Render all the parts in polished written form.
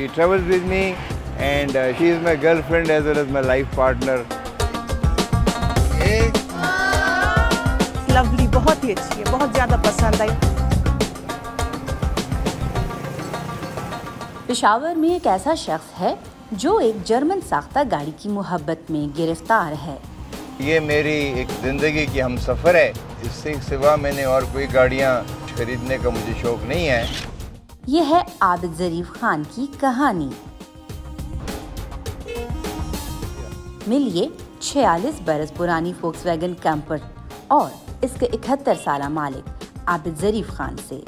She travels with me and she is my girlfriend as well as my life partner. Lovely, बहुत ही अच्छी है, बहुत ज़्यादा पसंद आई। पेशावर में एक ऐसा शख्स है जो एक जर्मन साख्ता गाड़ी की मोहब्बत में गिरफ्तार है। ये मेरी एक ज़िंदगी की हम सफ़र है, इससे सिवा मैंने और कोई गाड़ियाँ खरीदने का मुझे शौक नहीं है। ये है आबिद ज़रीफ खान की कहानी। मिलिए 46 बरस पुरानी फोक्सवैगन कैंपर और इसके 71 साला मालिक आबिद ज़रीफ खान से।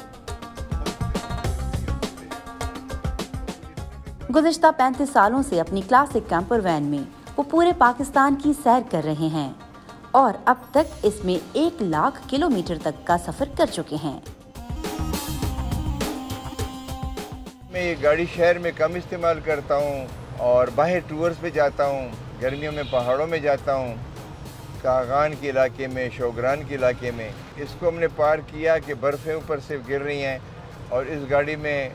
गुज़िश्ता 35 सालों से अपनी क्लासिक कैंपर वैन में वो पूरे पाकिस्तान की सैर कर रहे हैं और अब तक इसमें 1 लाख किलोमीटर तक का सफ़र कर चुके हैं। मैं ये गाड़ी शहर में कम इस्तेमाल करता हूँ और बाहर टूर्स पे जाता हूँ। गर्मियों में पहाड़ों में जाता हूँ, कागान के इलाके में, शोगरान के इलाके में। इसको हमने पार किया कि बर्फ़ें ऊपर से गिर रही हैं और इस गाड़ी में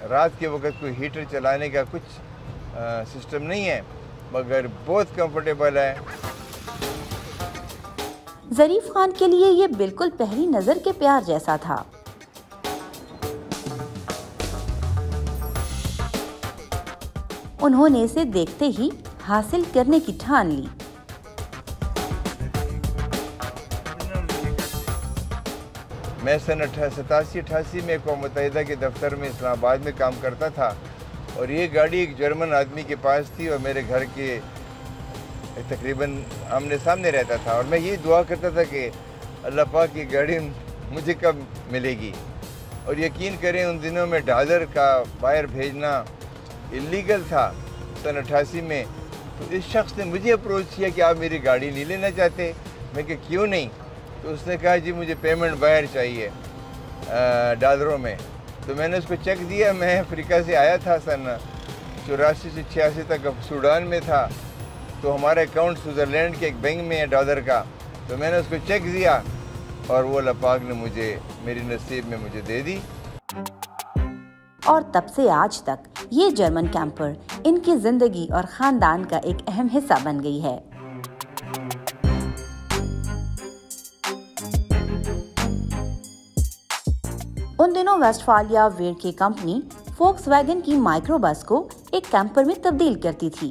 रात के वक्त कोई हीटर चलाने का कुछ सिस्टम नहीं है, मगर बहुत कंफर्टेबल है। ज़रीफ खान के लिए ये बिल्कुल पहली नज़र के प्यार जैसा था। उन्होंने इसे देखते ही हासिल करने की ठान ली। मैं सन 87-88 में कौम मुत्तहिदा के दफ्तर में इस्लामाबाद में काम करता था और ये गाड़ी एक जर्मन आदमी के पास थी और मेरे घर के तकरीबन आमने सामने रहता था और मैं ये दुआ करता था कि अल्लाह पाक की गाड़ी मुझे कब मिलेगी। और यकीन करें उन दिनों में डॉलर का बाहर भेजना इलीगल था सन 88 में। तो इस शख्स ने मुझे अप्रोच किया कि आप मेरी गाड़ी नहीं लेना चाहते। मैं कि क्यों नहीं? तो उसने कहा जी मुझे पेमेंट बाहर चाहिए डॉलरों में। तो मैंने उसको चेक दिया। मैं अफ्रीका से आया था सन 84 से 86 तक सूडान में था, तो हमारा अकाउंट स्विट्ज़रलैंड के एक बैंक में है डॉलर का। तो मैंने उसको चेक दिया और वो अल्लाह पाक ने मुझे मेरी नसीब में मुझे दे दी। और तब से आज तक ये जर्मन कैंपर इनकी जिंदगी और खानदान का एक अहम हिस्सा बन गई है। उन दिनों वेस्टफालिया वेयर की कंपनी फोक्सवैगन की माइक्रो बस को एक कैंपर में तब्दील करती थी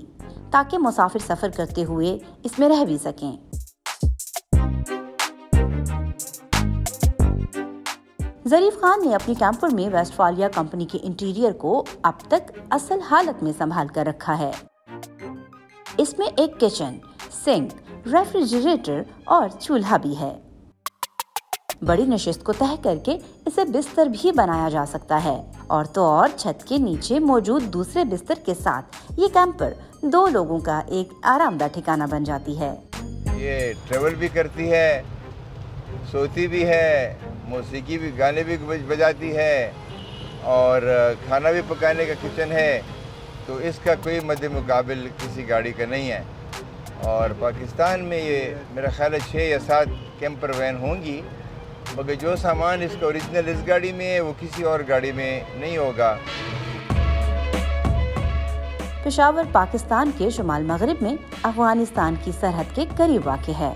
ताकि मुसाफिर सफर करते हुए इसमें रह भी सकें। ज़रीफ खान ने अपनी कैंपर में वेस्टफालिया कंपनी के इंटीरियर को अब तक असल हालत में संभाल कर रखा है। इसमें एक किचन, सिंक, रेफ्रिजरेटर और चूल्हा भी है। बड़ी नशिस्त को तह करके इसे बिस्तर भी बनाया जा सकता है और तो और छत के नीचे मौजूद दूसरे बिस्तर के साथ ये कैंपर 2 लोगों का एक आरामदायक ठिकाना बन जाती है। ये ट्रेवल भी करती है, सोती भी है, मौसीकी भी, गाने भी बजाती है और खाना भी पकाने का किचन है। तो इसका कोई मद्दे मुकाबिल किसी गाड़ी का नहीं है। और पाकिस्तान में ये मेरा ख्याल है 6 या 7 कैंपर वैन होंगी, मगर जो सामान इसका ओरिजिनल इस गाड़ी में है वो किसी और गाड़ी में नहीं होगा। पेशावर पाकिस्तान के शुमाल मगरिब में अफगानिस्तान की सरहद के करीब वाक़ है,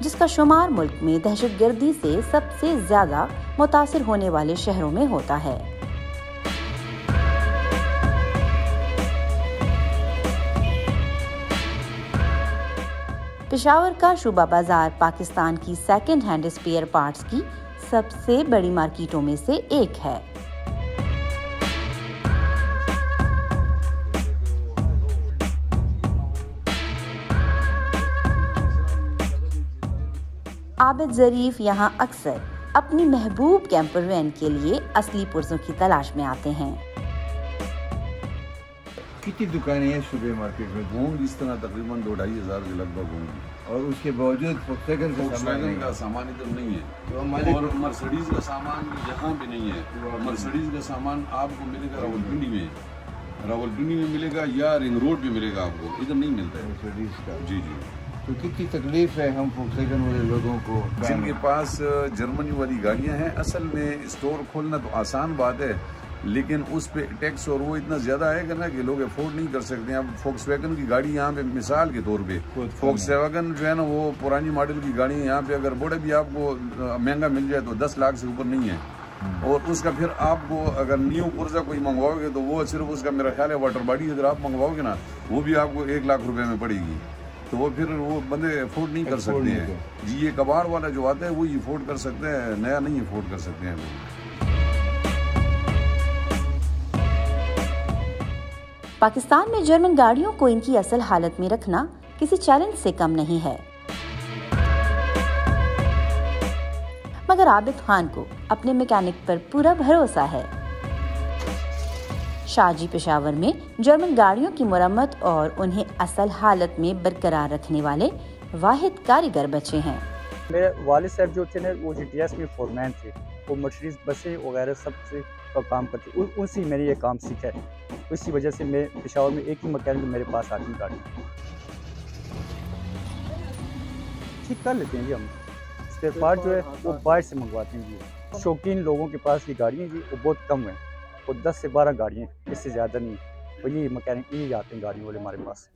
जिसका शुमार मुल्क में दहशतगर्दी से सबसे ज्यादा मुतासिर होने वाले शहरों में होता है। पेशावर का शूबा बाजार पाकिस्तान की सेकंड हैंड स्पेयर पार्ट्स की सबसे बड़ी मार्केटों में से एक है। आबिद ज़रीफ यहाँ अक्सर अपनी महबूब कैंपर वैन के लिए असली पुर्जों की तलाश में आते हैं। कितनी दुकानें हैं सुबह मार्केट में? होंगी इस तरह तकरीबन 2-2.5 के लगभग होंगी और उसके बावजूद फोक्सवैगन का सामान इधर नहीं है और मर्सिडीज का सामान यहाँ भी नहीं है। मर्सिडीज का सामान आपको मिलेगा रावलपिंडी में, रावलपिंडी में मिलेगा या रिंग रोड पे मिलेगा, आपको इधर नहीं मिलता है मर्सिडीज का। जी जी। तो कितनी तकलीफ है हम फोक्सवैगन वाले लोगों को। जिनके पास जर्मनी वाली गाड़ियाँ हैं, असल में स्टोर खोलना तो आसान बात है, लेकिन उस पे टैक्स और वो इतना ज़्यादा है ना कि लोग अफोर्ड नहीं कर सकते हैं। अब फोक्सवैगन की गाड़ी यहाँ पे मिसाल के तौर पे फोक्सवैगन जो है ना वो पुरानी मॉडल की गाड़ी यहाँ पे अगर बड़े भी आपको महंगा मिल जाए तो 10 लाख से ऊपर नहीं है। और उसका फिर आपको अगर न्यू पुर्जा कोई मंगवाओगे तो वो सिर्फ उसका मेरा ख्याल है वाटर बॉडी अगर आप मंगवाओगे ना वो भी आपको 1 लाख रुपए में पड़ेगी। तो वो फिर वो बंदे अफोर्ड नहीं कर सकते हैं जी। ये कबाड़ वाला जो आता है वो अफोर्ड कर सकते हैं, नया नहीं अफोर्ड कर सकते हैं। पाकिस्तान में जर्मन गाड़ियों को इनकी असल हालत में रखना किसी चैलेंज से कम नहीं है, मगर आबिद खान को अपने मैकेनिक पर पूरा भरोसा है। शाहजी पेशावर में जर्मन गाड़ियों की मरम्मत और उन्हें असल हालत में बरकरार रखने वाले वाहिद कारीगर बचे हैं। मेरे वालिद साहब जो थे ना वो GTS में फोरमैन थे, वो मर्सिडीज बसें वगैरह सबसे का काम करते, उनसे मैंने ये काम सीखा है। इसी वजह से मैं पेशावर में एक ही मैकेनिक मेरे पास आती गाड़ी ठीक कर लेते हैं जी। हम स्पेयर पार्ट जो है वो बाहर से मंगवाते हैं जी। शौकीन लोगों के पास ये गाड़ियाँ जी वो बहुत कम है, वो 10 से 12 गाड़ियाँ, इससे ज़्यादा नहीं। तो ये मैकेनिक यही आते हैं गाड़ियों वाले हमारे पास।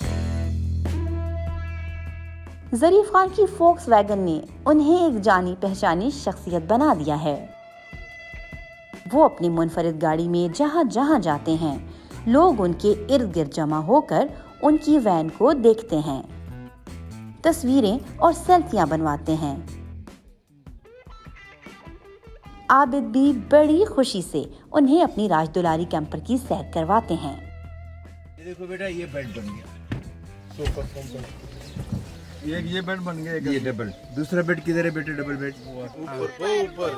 ज़रीफ खान की फोक्सवैगन ने उन्हें एक जानी पहचानी शख्सियत बना दिया है। वो अपनी मुनफरिद गाड़ी में जहाँ जहाँ जाते हैं लोग उनके इर्द गिर्द जमा होकर उनकी वैन को देखते हैं, तस्वीरें और सेल्फियां बनवाते हैं। आबिद भी बड़ी खुशी से उन्हें अपनी राजदुलारी कैंपर की सैर करवाते हैं। देखो बेटा ये बेड बन गया, सोफा ये बेड बन गया, ये डबल। दूसरा बेड किधर है बेटे? डबल बेड ऊपर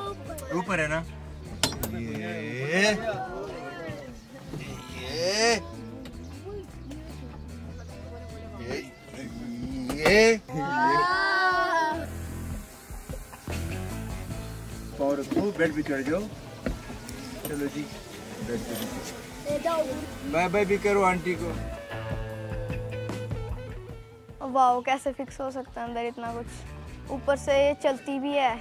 ऊपर है ना। ये और तू बेड पे चढ़ जाओ। चलो जी बेड पे बाय बाय भी करो आंटी को। वाह कैसे फिक्स हो सकता है अंदर इतना कुछ, ऊपर से ये चलती भी है,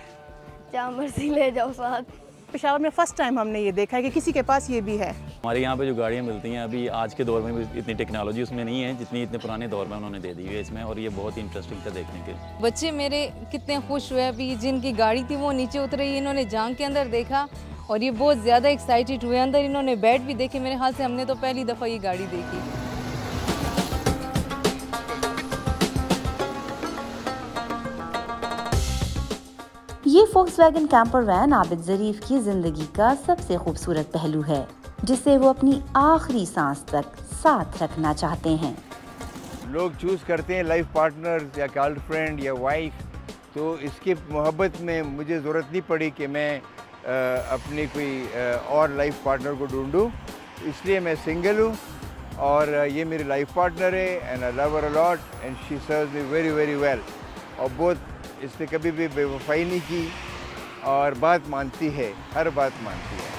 जहाँ मर्जी ले जाओ साथ। पेशावर में फर्स्ट टाइम हमने ये देखा है कि किसी के पास ये भी है। हमारे यहाँ पे जो गाड़ियाँ मिलती हैं अभी आज के दौर में भी इतनी टेक्नोलॉजी उसमें नहीं है जितनी इतने पुराने दौर में उन्होंने दे दी है इसमें, और ये बहुत ही इंटरेस्टिंग था देखने के। बच्चे मेरे कितने खुश हुए, अभी जिनकी गाड़ी थी वो नीचे उतरी, इन्होंने जांग के अंदर देखा और ये बहुत ज़्यादा एक्साइटेड हुए। अंदर इन्होंने बेड भी देखे, मेरे ख्याल से हमने तो पहली दफ़ा ये गाड़ी देखी। ये फोक्सवैगन कैंपर वैन आबिद ज़रीफ की जिंदगी का सबसे खूबसूरत पहलू है, जिसे वो अपनी आखिरी सांस तक साथ रखना चाहते हैं। लोग चूज करते हैं लाइफ पार्टनर या गर्लफ्रेंड या वाइफ, तो इसकी मोहब्बत में मुझे ज़रूरत नहीं पड़ी कि मैं अपनी कोई और लाइफ पार्टनर को ढूंढूं, इसलिए मैं सिंगल हूँ और ये मेरी लाइफ पार्टनर है and I love her a lot and she serves me very very well. और बहुत इसने कभी भी बेवफाई नहीं की और बात मानती है, हर बात मानती है।